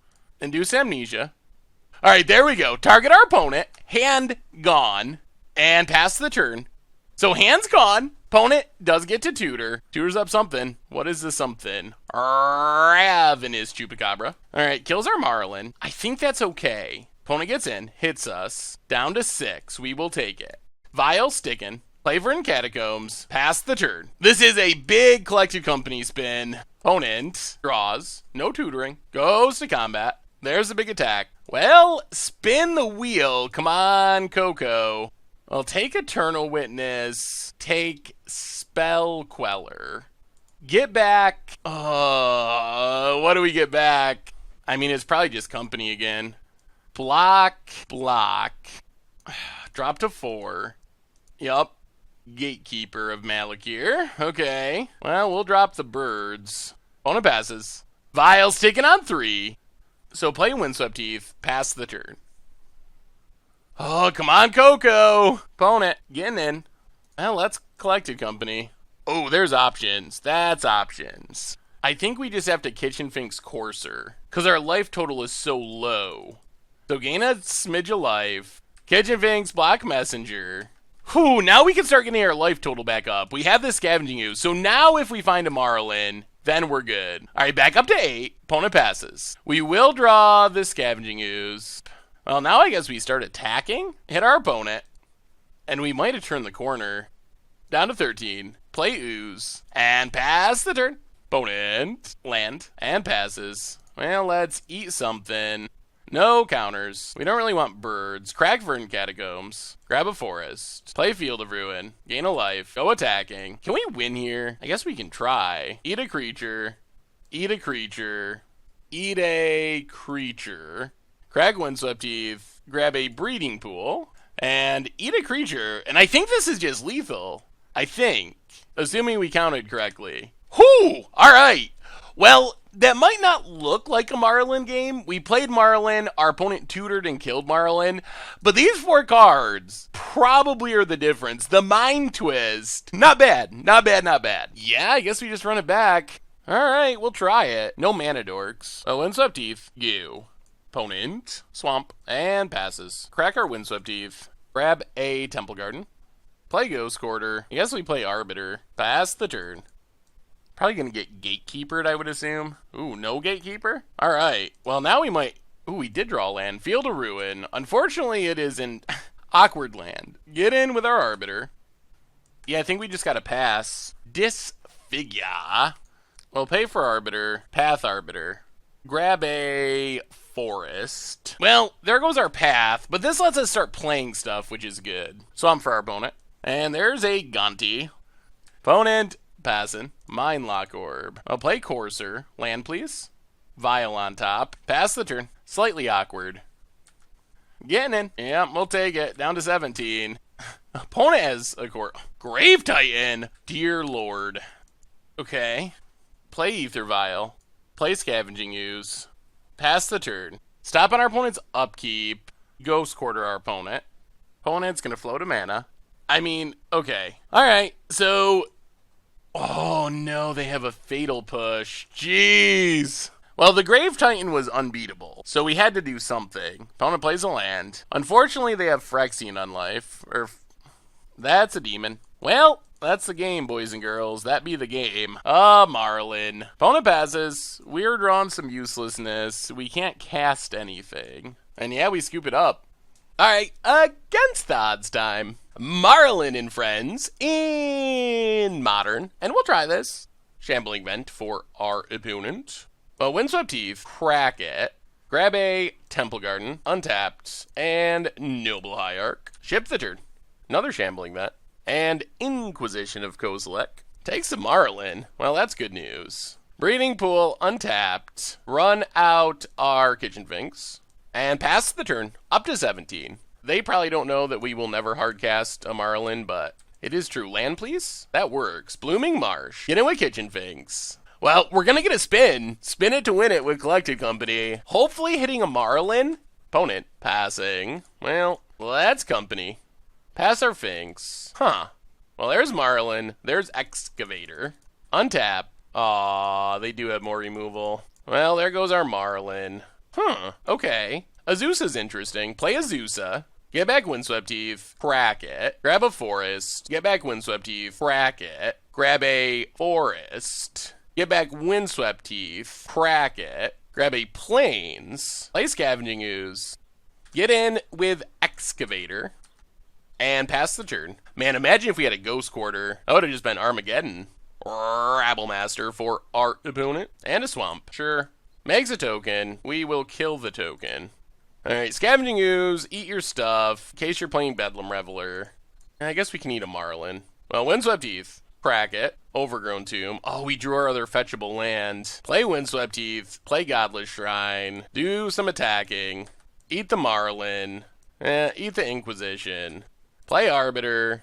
All right, there we go. Target our opponent, hand gone, and pass the turn. So hand's gone. Opponent does get to tutor. Tutors up something. What is this something? Ravenous Chupacabra. All right, kills our Maralen. I think that's okay. Opponent gets in, hits us. Down to 6. We will take it. Vial sticking. Play for in Catacombs. Pass the turn. This is a big Collected Company spin. Opponent draws. No tutoring. Goes to combat. There's a big attack. Well, spin the wheel. Come on, Coco. Well, take Eternal Witness. Take Spell Queller. Get back. What do we get back? I mean, it's probably just company again. Block. Drop to 4. Yup. Gatekeeper of Malakir. Okay. Well, we'll drop the Birds. Opponent passes. Vial's taken on 3. So play Windswept Heath, pass the turn. Oh, come on, Coco! Opponent, getting in. Well, that's Collected Company. Oh, there's options. That's options. I think we just have to Kitchen Finks Courser, because our life total is so low. So gain a smidge of life. Kitchen Finks, block Messenger. Whew, now we can start getting our life total back up. We have this Scavenging Ooze, so now if we find a Maralen, then we're good. All right, back up to 8. Opponent passes. We will draw the Scavenging Ooze. Well, now I guess we start attacking. Hit our opponent. And we might have turned the corner. Down to 13. Play Ooze. And pass the turn. Opponent. Land. And passes. Well, let's eat something. No counters. We don't really want Birds. Crack Verdant Catacombs. Grab a Forest. Play Field of Ruin. Gain a life. Go attacking. Can we win here? I guess we can try. Eat a creature. Eat a creature. Eat a creature. Crack Windswept Heath. Grab a Breeding Pool. And eat a creature. And I think this is just lethal. I think. Assuming we counted correctly. Whoo! Alright. Well, that might not look like a Maralen game. We played Maralen, our opponent tutored and killed Maralen, but these 4 cards probably are the difference. The Mind Twist, not bad. Yeah, I guess we just run it back. Alright, we'll try it. No mana dorks. Oh, Windswept Heath, you. Opponent, swamp, and passes. Crack our Windswept Heath. Grab a Temple Garden. Play Ghost Quarter. I guess we play Arbiter. Pass the turn. Probably going to get Gatekeepered, I would assume. Ooh, no Gatekeeper? Alright. Well, now we might... Ooh, we did draw land. Field of Ruin. Unfortunately, it is an awkward land. Get in with our Arbiter. Yeah, I think we just got to pass. Disfigure. Well, pay for Arbiter. Path Arbiter. Grab a Forest. Well, there goes our path, but this lets us start playing stuff, which is good. So I'm for our opponent. And there's a Gonti. Opponent... Passing. Mindlock Orb. I'll play Courser. Land, please. Vial on top. Pass the turn. Slightly awkward. Getting in. Yeah, we'll take it. Down to 17. Opponent has a Grave Titan. Dear Lord. Okay. Play Ether Vial. Play Scavenging Ooze. Pass the turn. Stop on our opponent's upkeep. Ghost Quarter our opponent. Opponent's gonna float a mana. I mean, okay. Alright, so... Oh no, they have a Fatal Push. Jeez! Well, the Grave Titan was unbeatable, so we had to do something. Opponent plays a land. Unfortunately, they have Phyrexian on life. That's a demon. Well, that's the game, boys and girls. That be the game. Maralen. Opponent passes. We're drawing some uselessness. We can't cast anything. And yeah, we scoop it up. Alright, against the odds time. Maralen and friends in Modern. And we'll try this. Shambling Vent for our opponent. Well, Windswept Heath, crack it. Grab a Temple Garden, untapped, and Noble Hierarch. Ship the turn. Another Shambling Vent. And Inquisition of Kozilek. Takes a Maralen. Well, that's good news. Breeding Pool, untapped. Run out our Kitchen Finks. And pass the turn, up to 17. They probably don't know that we will never hardcast a Maralen, but it is true. Land, please? That works. Blooming Marsh. Get in with Kitchen Finks. Well, we're going to get a spin. Spin it to win it with Collected Company. Hopefully hitting a Maralen. Opponent passing. Well, that's company. Pass our Finks. Huh. Well, there's Maralen. There's Excavator. Untap. Aw, they do have more removal. Well, there goes our Maralen. Huh, okay. Azusa's interesting. Play Azusa. Get back Windswept Heath. Crack it. Grab a Forest. Get back Windswept Heath. Crack it. Grab a Forest. Get back Windswept Heath. Crack it. Grab a Plains. Play Scavenging Ooze. Get in with Excavator. And pass the turn. Man, imagine if we had a Ghost Quarter. That would have just been Armageddon. Rabblemaster for our opponent. And a Swamp. Sure. Makes a token. We will kill the token. Alright, Scavenging Ooze, eat your stuff, in case you're playing Bedlam Reveler. I guess we can eat a Maralen. Well, Windswept Heath, crack it. Overgrown Tomb. Oh, we drew our other fetchable land. Play Windswept Heath, play Godless Shrine, do some attacking, eat the Maralen, eat the Inquisition, play Arbiter,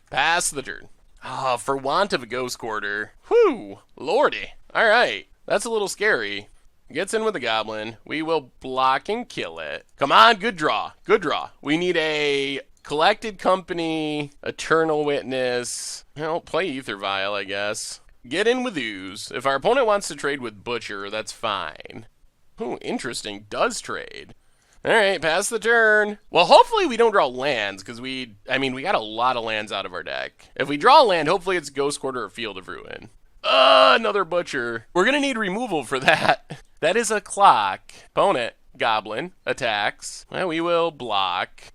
pass the turn. Ah, for want of a Ghost Quarter. Whew, lordy. Alright. That's a little scary. Gets in with the Goblin. We will block and kill it. Come on, good draw. Good draw. We need a Collected Company, Eternal Witness. Well, play Ether Vial, I guess. Get in with Ooze. If our opponent wants to trade with Butcher, that's fine. Ooh, interesting. Does trade. Alright, pass the turn. Well, hopefully we don't draw lands, because we got a lot of lands out of our deck. If we draw a land, hopefully it's Ghost Quarter or Field of Ruin. Another Butcher. We're going to need removal for that. That is a clock. Opponent, Goblin, attacks. Well, we will block.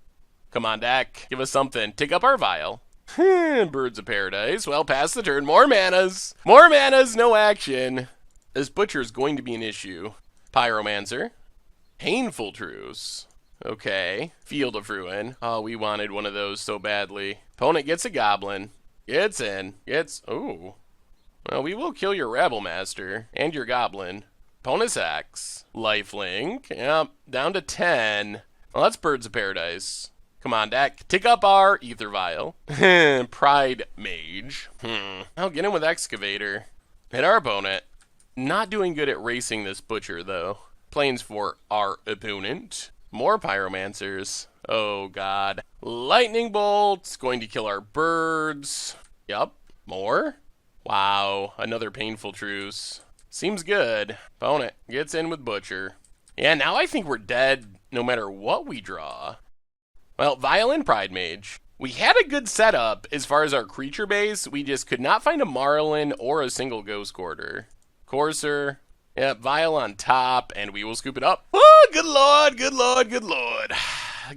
Come on, deck. Give us something. Take up our Vial. Birds of Paradise. Well, pass the turn. More manas. More manas, no action. This Butcher is going to be an issue. Pyromancer. Painful Truce. Okay. Field of Ruin. Oh, we wanted one of those so badly. Opponent gets a Goblin. Gets in. Ooh. Well, we will kill your Rabblemaster and your Goblin. Opponent's Axe. Lifelink. Yep, down to 10. Well, that's Birds of Paradise. Come on, deck. Tick up our Ether Vial. Pride Mage. I'll get him with Excavator. Hit our opponent. Not doing good at racing this Butcher, though. Plains for our opponent. More Pyromancers. Oh, God. Lightning Bolt's going to kill our birds. Yup. More. Wow, another Painful Truce. Seems good. Opponent gets in with Butcher. Yeah, now I think we're dead no matter what we draw. Well, Violent Pride Mage. We had a good setup as far as our creature base. We just could not find a Maralen or a single Ghost Quarter. Courser. Yep, Vial on top, and we will scoop it up. Oh, good lord, good lord, good lord.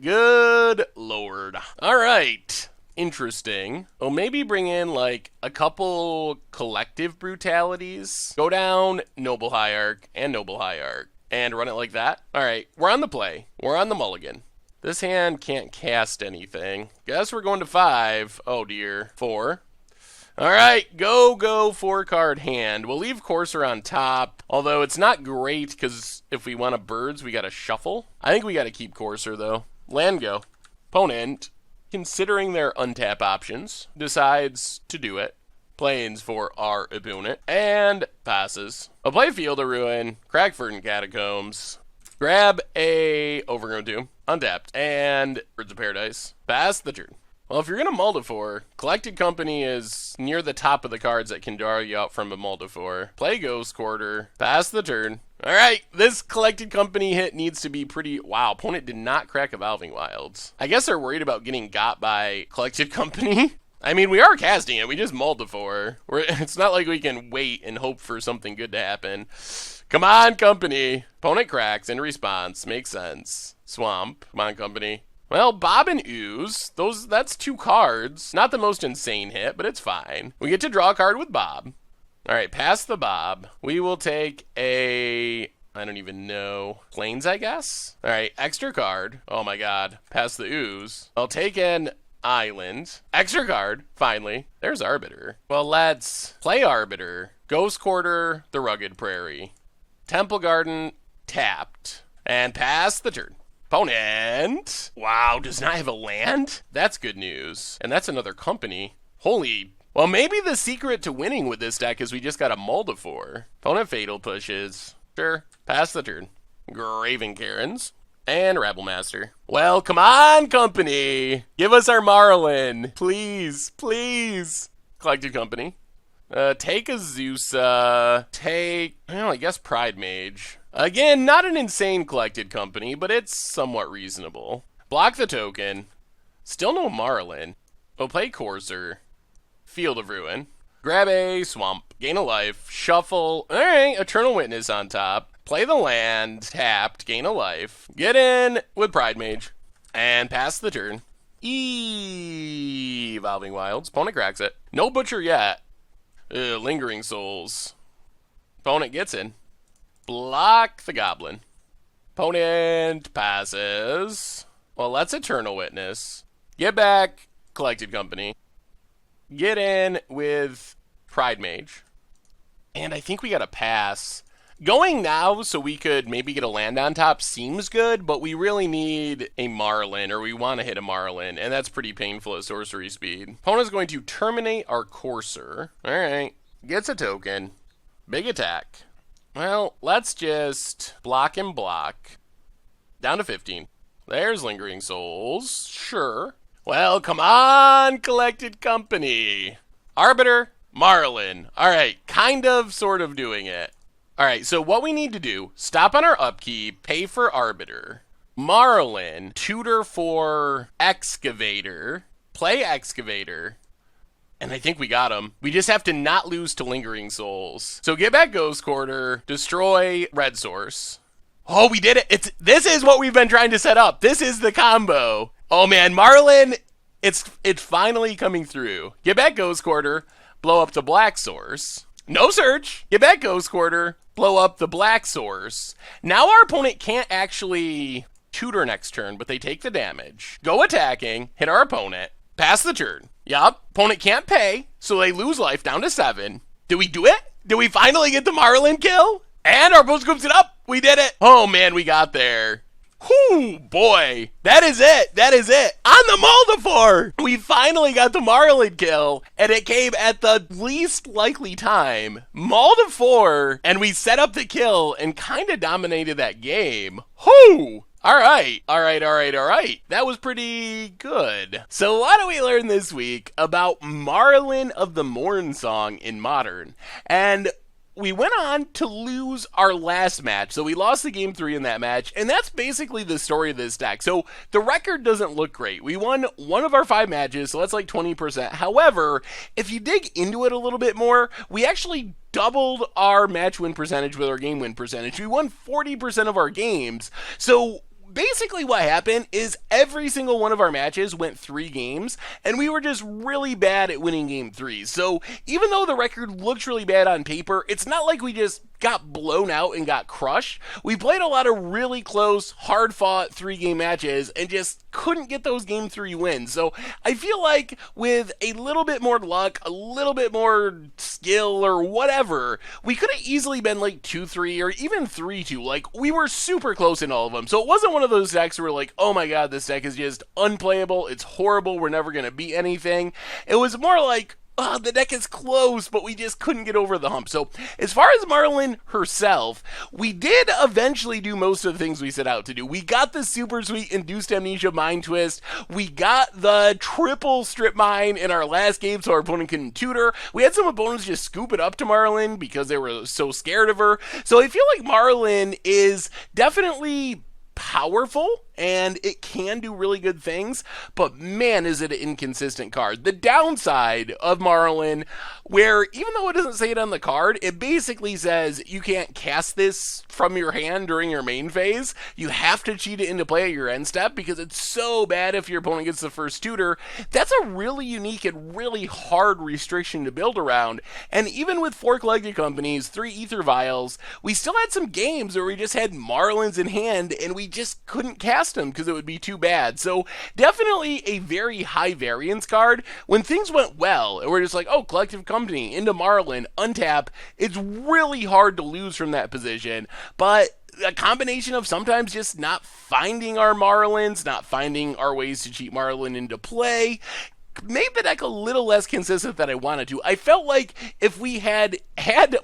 Good lord. All right. Interesting. Oh, maybe bring in like a couple collective brutalities. Go down Noble Hierarch and Noble Hierarch and run it like that. All right, we're on the play. We're on the mulligan. This hand can't cast anything. Guess we're going to 5. Oh dear. 4. All right, go 4-card hand. We'll leave Courser on top, although it's not great because if we want a birds, we got to shuffle. I think we got to keep Courser though. Land go. Opponent, considering their untap options, decides to do it. planes for our opponent, and passes. I'll play Field of Ruin, Crackford and Catacombs, grab a Overgrown Tomb, untapped, and Birds of Paradise. Pass the turn. Well, if you're going to Multifor, Collected Company is near the top of the cards that can draw you out from a Multifor. Play Ghost Quarter, pass the turn. All right, this Collected Company hit needs to be pretty... Wow, opponent did not crack Evolving Wilds. I guess they're worried about getting got by Collected Company. I mean, we are casting it. We just Multifor. It's not like we can wait and hope for something good to happen. Come on, Company. Opponent cracks in response. Makes sense. Swamp. Come on, Company. Well, Bob and Ooze, that's 2 cards. Not the most insane hit, but it's fine. We get to draw a card with Bob. All right, pass the Bob. We will take a, I don't even know, Plains, I guess? All right, extra card. Oh my god, pass the Ooze. I'll take an Island. Extra card, finally. There's Arbiter. Well, let's play Arbiter. Ghost Quarter, the Rugged Prairie. Temple Garden, tapped. And pass the turn. Opponent, wow, does not have a land? That's good news. And that's another Company. Holy, well, maybe the secret to winning with this deck is we just got a Multifor. Opponent Fatal pushes. Sure, pass the turn. Graven Karens and Rabblemaster. Well, come on, Company. Give us our Maralen. Please, please. Collected Company. Take Azusa. Take, well, I guess Pride Mage. Again, not an insane Collected Company, but it's somewhat reasonable. Block the token. Still no Maralen. We'll play Courser. Field of Ruin. Grab a Swamp. Gain a life. Shuffle. Alright, Eternal Witness on top. Play the land. Tapped. Gain a life. Get in with Pride Mage. And pass the turn. Evolving Wilds. Opponent cracks it. No Butcher yet. Lingering Souls. Opponent gets in. Block the Goblin. Opponent passes. Well, that's Eternal Witness. Get back, Collected Company. Get in with Pride Mage. And I think we got a pass. Going now so we could maybe get a land on top seems good, but we really need a Maralen, or we want to hit a Maralen, and that's pretty painful at sorcery speed. Opponent's going to terminate our Courser. Alright. Gets a token. Big attack. Well, let's just block and block. Down to 15. There's Lingering Souls. Sure. Well, come on, Collected Company. Arbiter, Maralen. All right, kind of, sort of doing it. All right, so what we need to do, stop on our upkeep, pay for Arbiter. Maralen, tutor for Excavator. Play Excavator. And I think we got him. We just have to not lose to Lingering Souls. So get back Ghost Quarter, destroy Red Source. Oh, we did it. This is what we've been trying to set up. This is the combo. Oh man, Maralen, it's finally coming through. Get back Ghost Quarter, blow up the Black Source. No search. Get back Ghost Quarter, blow up the Black Source. Now our opponent can't actually tutor next turn, but they take the damage. Go attacking, hit our opponent, pass the turn. Yup, opponent can't pay, so they lose life down to 7. Did we do it? Did we finally get the Maralen kill? And our opponent scoops it up. We did it. Oh man, we got there. Whoo, boy. That is it. That is it. On the Multifor. We finally got the Maralen kill, and it came at the least likely time. Multifor, and we set up the kill and kind of dominated that game. Whoo. All right. That was pretty good. So what do we learn this week about Maralen of the Mornsong in Modern? And we went on to lose our last match. So we lost the game 3 in that match, and that's basically the story of this deck. So the record doesn't look great. We won 1 of our 5 matches, so that's like 20%. However, if you dig into it a little bit more, we actually doubled our match win percentage with our game win percentage. We won 40% of our games. So basically what happened is every single one of our matches went 3 games, and we were just really bad at winning game 3s. So even though the record looks really bad on paper, it's not like we just got blown out and got crushed. We played a lot of really close, hard-fought 3-game matches and just couldn't get those game 3 wins. So I feel like with a little bit more luck, a little bit more skill or whatever, we could have easily been like 2-3 or even 3-2. Like, we were super close in all of them. So it wasn't one of those decks where we're like, oh my god, this deck is just unplayable, it's horrible, we're never going to beat anything. It was more like, the deck is close, but we just couldn't get over the hump. So as far as Maralen herself, we did eventually do most of the things we set out to do. We got the super sweet Induced Amnesia Mind Twist. We got the triple Strip Mine in our last game so our opponent couldn't tutor. We had some opponents just scoop it up to Maralen because they were so scared of her. So I feel like Maralen is definitely powerful and it can do really good things, but man, is it an inconsistent card. The downside of Maralen, where even though it doesn't say it on the card, it basically says you can't cast this from your hand during your main phase. You have to cheat it into play at your end step because it's so bad if your opponent gets the first tutor. That's a really unique and really hard restriction to build around. And even with 4 Collected Companies, 3 Ether Vials, we still had some games where we just had Marlens in hand and we just couldn't cast them because it would be too bad. So definitely a very high variance card. When things went well and we're just like, oh, Collective Company into Maralen, untap, it's really hard to lose from that position. But a combination of sometimes just not finding our Marlens, not finding our ways to cheat Maralen into play, made the deck a little less consistent than I wanted to. I felt like if we had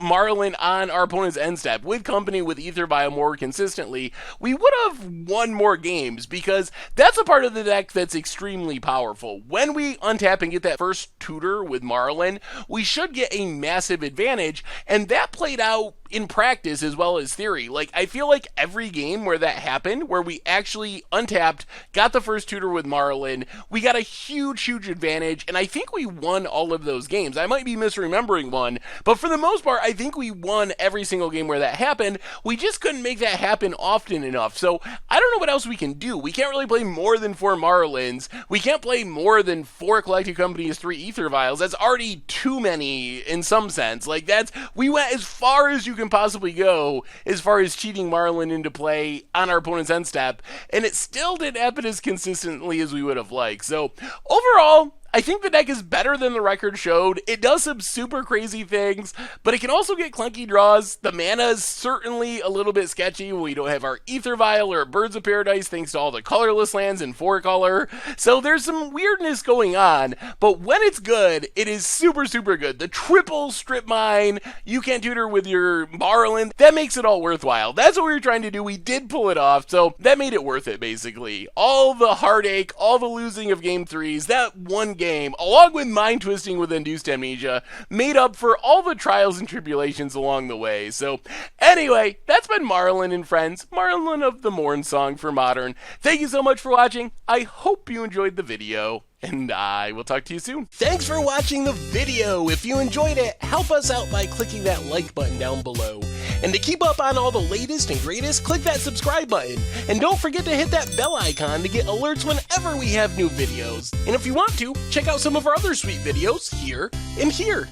Maralen on our opponent's end step with company with Ether Vial more consistently, we would have won more games because that's a part of the deck that's extremely powerful. When we untap and get that first tutor with Maralen, we should get a massive advantage, and that played out in practice as well as theory. Like, I feel like every game where that happened, where we actually untapped, got the first tutor with Maralen, we got a huge advantage, and I think we won all of those games. I might be misremembering one, but for the most part, I think we won every single game where that happened. We just couldn't make that happen often enough. So I don't know what else we can do. We can't really play more than 4 Maralens. We can't play more than 4 Collected Companies, 3 Ether Vials. That's already too many in some sense. Like, we went as far as you can possibly go as far as cheating Maralen into play on our opponent's end step, and it still didn't happen as consistently as we would have liked. So overall, I think the deck is better than the record showed. It does some super crazy things, but it can also get clunky draws. The mana is certainly a little bit sketchy when we don't have our Ether Vial or Birds of Paradise thanks to all the colorless lands in 4-color. So there's some weirdness going on, but when it's good, it is super good. The triple Strip Mine, you can't tutor with your Maralen, that makes it all worthwhile. That's what we were trying to do. We did pull it off, so that made it worth it, basically. All the heartache, all the losing of game 3s, that one game, along with mind twisting with Induced Amnesia, made up for all the trials and tribulations along the way. So anyway, that's been Maralen and friends, Maralen of the Mornsong for Modern. Thank you so much for watching. I hope you enjoyed the video, and I will talk to you soon. Thanks for watching the video. If you enjoyed it, help us out by clicking that like button down below. And to keep up on all the latest and greatest, click that subscribe button. And don't forget to hit that bell icon to get alerts whenever we have new videos. And if you want to, check out some of our other sweet videos here and here.